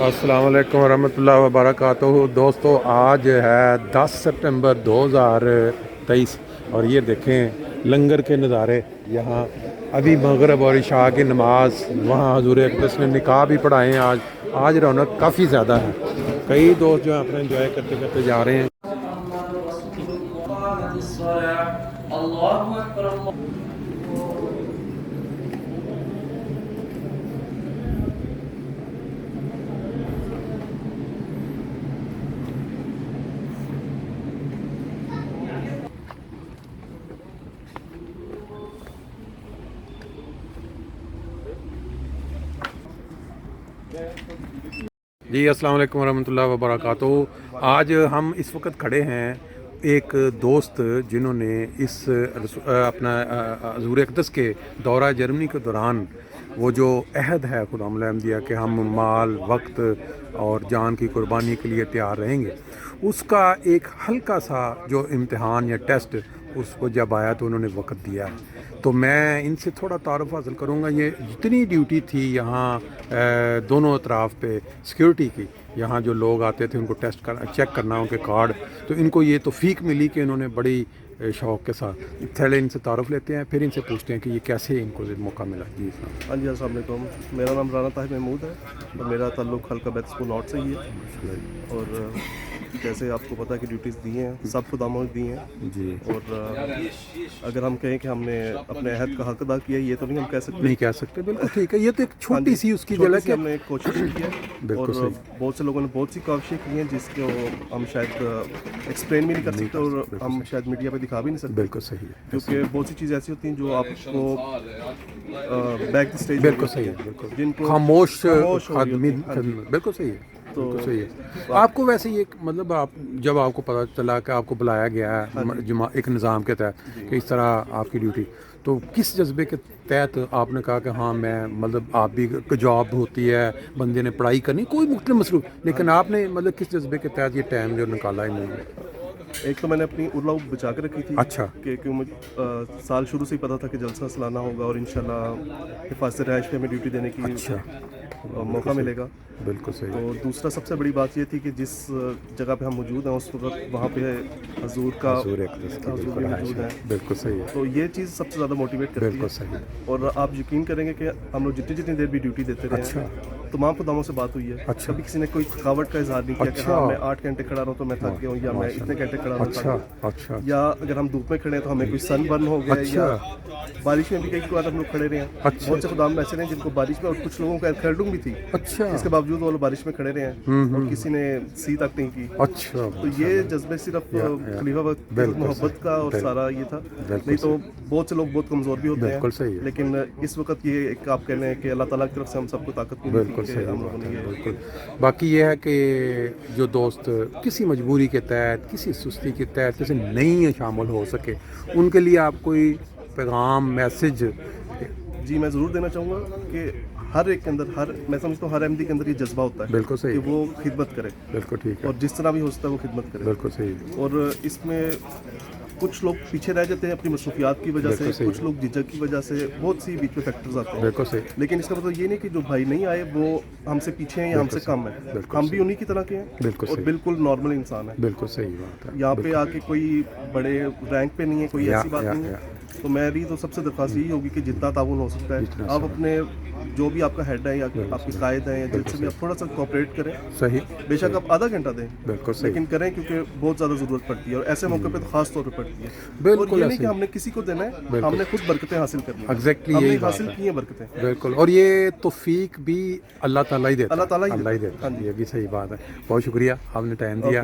अस्सलाम वालेकुम वरहमतुल्लाहि वबरकातुहू। दोस्तों, आज है 10 सितंबर 2023 और ये देखें लंगर के नज़ारे। यहाँ अभी मगरिब और इशा की नमाज, वहाँ हुज़ूर अक़दस ने निकाह भी पढ़ाए हैं। आज रौनक काफ़ी ज़्यादा है। कई दोस्त जो हैं अपना एंजॉय करते करते जा रहे हैं। जी अस्सलाम वालेकुम वरहमतुल्लाहि वबरकातुहू। आज हम इस वक्त खड़े हैं एक दोस्त जिन्होंने इस अपना हुज़ूर अक़दस के दौरा जर्मनी के दौरान वो जो अहद है खुदावंद अहमदिया कि हम माल, वक्त और जान की कुर्बानी के लिए तैयार रहेंगे, उसका एक हल्का सा जो इम्तिहान या टेस्ट उसको जब आया तो उन्होंने वक्त दिया है। तो मैं इनसे थोड़ा तारुफ हासिल करूँगा। ये जितनी ड्यूटी थी यहाँ दोनों अतराफ़ पे सिक्योरिटी की, यहाँ जो लोग आते थे उनको चेक करना उनके कार्ड, तो इनको ये तौफ़ीक मिली कि इन्होंने बड़ी शौक़ के साथ थोड़े इनसे तारुफ लेते हैं, फिर इनसे पूछते हैं कि ये कैसे इनको मौका मिला। जी हाँ जी, अस्सलाम वालेकुम। मेरा नाम राना ताहिर महमूद है और मेरा ताल्लुक़ हल्का बैत स्कूल नॉर्थ से ही है। और जैसे आपको पता है कि ड्यूटीज़ दी हैं, सब खुदावंद दी हैं जी। और अगर हम कहें कि हमने अपने अहद का हक अदा किया, ये तो नहीं हम कह सकते। नहीं कह सकते, बिल्कुल ठीक है। ये तो एक छोटी सी उसकी झलक है। हमने कोशिश की है और बहुत से लोगों ने बहुत सी कोशिशें की हैं जिसको हम शायद एक्सप्लेन भी नहीं कर सकते और हम शायद मीडिया पे दिखा भी नहीं सकते। बिल्कुल सही है, क्योंकि बहुत सी चीज़ें ऐसी होती हैं जो आपको बैक द स्टेज, बिल्कुल सही है, बिल्कुल जिनको खामोश आदमी, बिल्कुल सही है, तो बिल्कुल सही है। आपको वैसे ये मतलब आप जब आपको पता चला कि आपको बुलाया गया है एक निज़ाम के तहत कि इस तरह आपकी ड्यूटी, तो किस जज्बे के तहत आपने कहा कि हाँ मैं मतलब आप भी जॉब होती है, बंदे ने पढ़ाई करनी, कोई मुख्तलिफ मसरूफ़, लेकिन आपने मतलब किस जज्बे के तहत ये टाइम जो निकाला इन्होंने? एक तो मैंने अपनी उर्ला बचा कर रखी थी। अच्छा। कि मुझे साल शुरू से ही पता था कि जलसा सालाना होगा और इंशाल्लाह हिफाज़त रहाइश पे हमें ड्यूटी देने की मौका मिलेगा। बिल्कुल सही। तो दूसरा सबसे बड़ी बात ये थी कि जिस जगह पे हम मौजूद हैं उस वक्त वहाँ पे हजूर का हुज़ूर अक़दस की हजूर मौजूद है। बिल्कुल सही है, तो ये चीज़ सबसे ज़्यादा मोटिवेट करती बिल्कुल है। सही है। और आप यकीन करेंगे कि हम लोग जितनी जितनी देर भी ड्यूटी देते रहे अच्छा। तमाम खुदावंद से बात हुई है। अच्छा। कभी किसी ने कोई थकावट का इजहार नहीं किया कि अच्छा। हाँ मैं 8 घंटे खड़ा रहा हूँ तो मैं थक गया हूँ, या मैं इतने घंटे खड़ा रहा अच्छा हूँ। अच्छा या अगर हम धूप में खड़े हैं तो हमें कोई सन बर्न हो गया, या बारिश में भी कई बार हम लोग खड़े रहे हैं। अच्छा। बहुत से खुदावंद ऐसे रहे जिनको बारिश में, और कुछ लोगों को खरडूम भी थी, अच्छा। इसके बावजूद वो लोग बारिश में खड़े रहे हैं और किसी ने सी तक नहीं की। अच्छा। तो ये जज्बे सिर्फ खलीफा वक्त मोहब्बत का और सारा ये था। नहीं तो बहुत से लोग बहुत कमज़ोर भी होते हैं, लेकिन इस वक्त ये एक आप कह लें कि अल्लाह ताला की तरफ से हम सबको ताकत मिली। बिल्कुल सही बात है, बिल्कुल। बाकी ये है कि जो दोस्त किसी मजबूरी के तहत, किसी सुस्ती के तहत जैसे नहीं शामिल हो सके, उनके लिए आप कोई पैगाम, मैसेज? जी, मैं ज़रूर देना चाहूँगा कि हर एक के अंदर, मैं समझता हूँ हर अहमदी के अंदर ये जज्बा होता है। बिल्कुल सही कि वो खिदमत करे। बिल्कुल ठीक है। और जिस तरह भी हो सकता है वो खिदमत करे। बिल्कुल सही। और इसमें कुछ लोग पीछे रह जाते हैं अपनी मसरूफियात की वजह से, कुछ लोग झिझक की वजह से, बहुत सी बीच में फैक्टर्स आते हैं। बिल्कुल सही। लेकिन इसका मतलब ये नहीं कि जो भाई नहीं आए वो हमसे पीछे हैं या हमसे कम है। हम भी उन्हीं की तरह के हैं और बिल्कुल नॉर्मल इंसान है। बिल्कुल सही बात है। यहाँ पे आके कोई बड़े रैंक पे नहीं है, कोई ऐसी बात नहीं है। तो मेरी तो सबसे दरख्वास्त यही होगी कि जितना ताउन हो सकता है आप अपने जो भी आपका हेड है या आपके कायद हैं या जिनसे भी आप थोड़ा सा कोऑपरेट करें। सही। बेशक आप आधा घंटा दें, बिल्कुल सही, लेकिन करें, क्योंकि बहुत ज़्यादा ज़रूरत पड़ती है और ऐसे मौके पे तो खास तौर पे पड़ती है। बिल्कुल। और ये नहीं कि हमने किसी को देना है, हमने खुद बरकतें हासिल करनी है। एग्जैक्टली हमने यही हासिल की हैं बरकतें। बिल्कुल। और ये तौफीक भी अल्लाह ताला ही देता है, अल्लाह ताला ही देता है। ये भी सही बात है। बहुत शुक्रिया, आपने टाइम दिया।